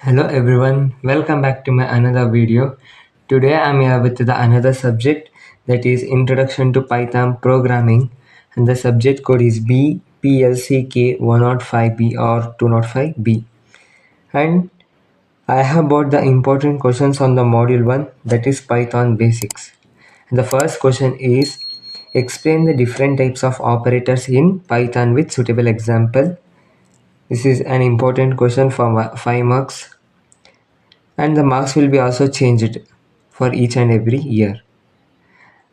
Hello everyone, welcome back to my another video. Today I'm here with the another subject, that is Introduction to Python Programming, and the subject code is BPLCK105B or 205B. And I have brought the important questions on the module 1, that is Python Basics. And the first question is, explain the different types of operators in Python with suitable example. This is an important question for 5 marks. And the marks will be also changed for each and every year.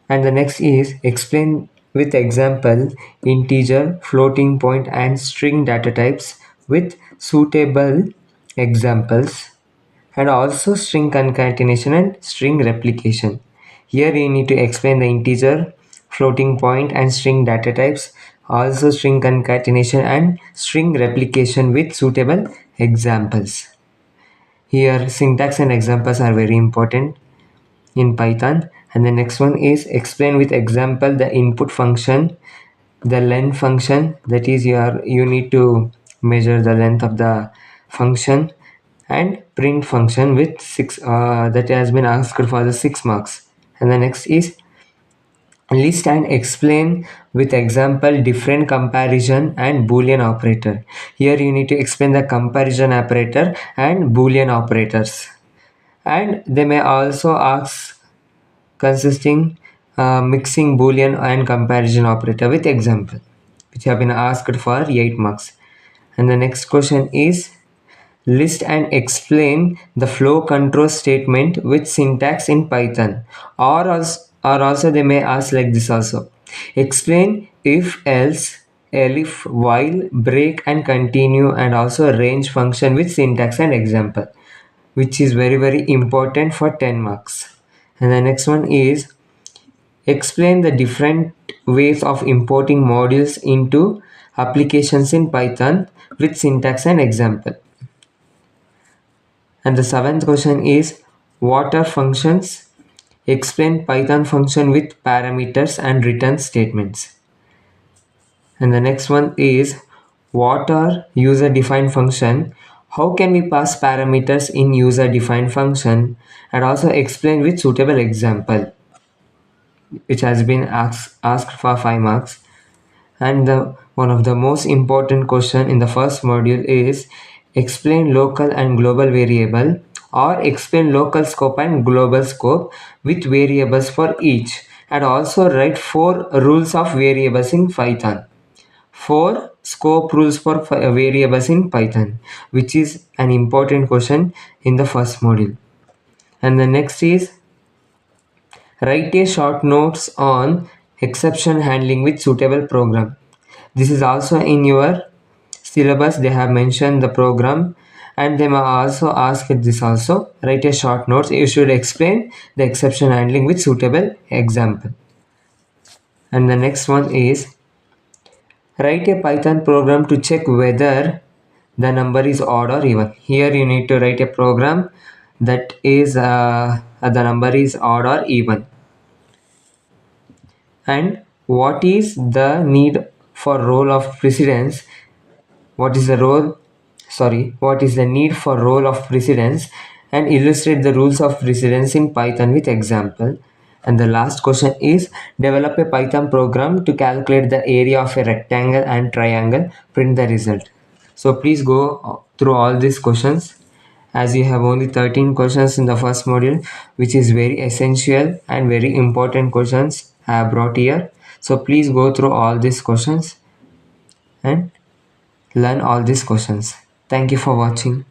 And the next is, explain with example integer, floating point and string data types with suitable examples, and also string concatenation and string replication. Here you need to explain the integer, floating point and string data types, also string concatenation and string replication with suitable examples. Here syntax and examples are very important in Python. And the next one is, explain with example the input function, the length function, that is you need to measure the length of the function, and print function with 6 that has been asked for the 6 marks. And the next is, list and explain with example different comparison and boolean operator. Here you need to explain the comparison operator and boolean operators. And they may also ask consisting mixing boolean and comparison operator with example, which have been asked for 8 marks. And the next question is, list and explain the flow control statement with syntax in Python. Or also they may ask like this also. Explain if, else, elif, while, break and continue, and also range function with syntax and example, which is very important for 10 marks. And the next one is, explain the different ways of importing modules into applications in Python with syntax and example. And the 7th question is, what are functions? Explain Python function with parameters and return statements. And the next one is, what are user defined function? How can we pass parameters in user defined function? And also explain with suitable example, which has been asked for 5 marks. And one of the most important question in the first module is, explain local and global variable, or explain local scope and global scope with variables for each, and also write 4 rules of variables in Python. 4 scope rules for variables in Python, which is an important question in the first module. And the next is, write a short notes on exception handling with suitable program. This is also in your syllabus, they have mentioned the program, and they may also ask this also. Write a short notes, you should explain the exception handling with suitable example. And the next one is, write a Python program to check whether the number is odd or even. Here you need to write a program that is the number is odd or even. And what is the need for role of precedence? What is the need for role of precedence, and illustrate the rules of precedence in Python with example. And the last question is, develop a Python program to calculate the area of a rectangle and triangle, print the result. So please go through all these questions, as you have only 13 questions in the first module, which is very essential and very important questions I have brought here. So please go through all these questions and learn all these questions. Thank you for watching.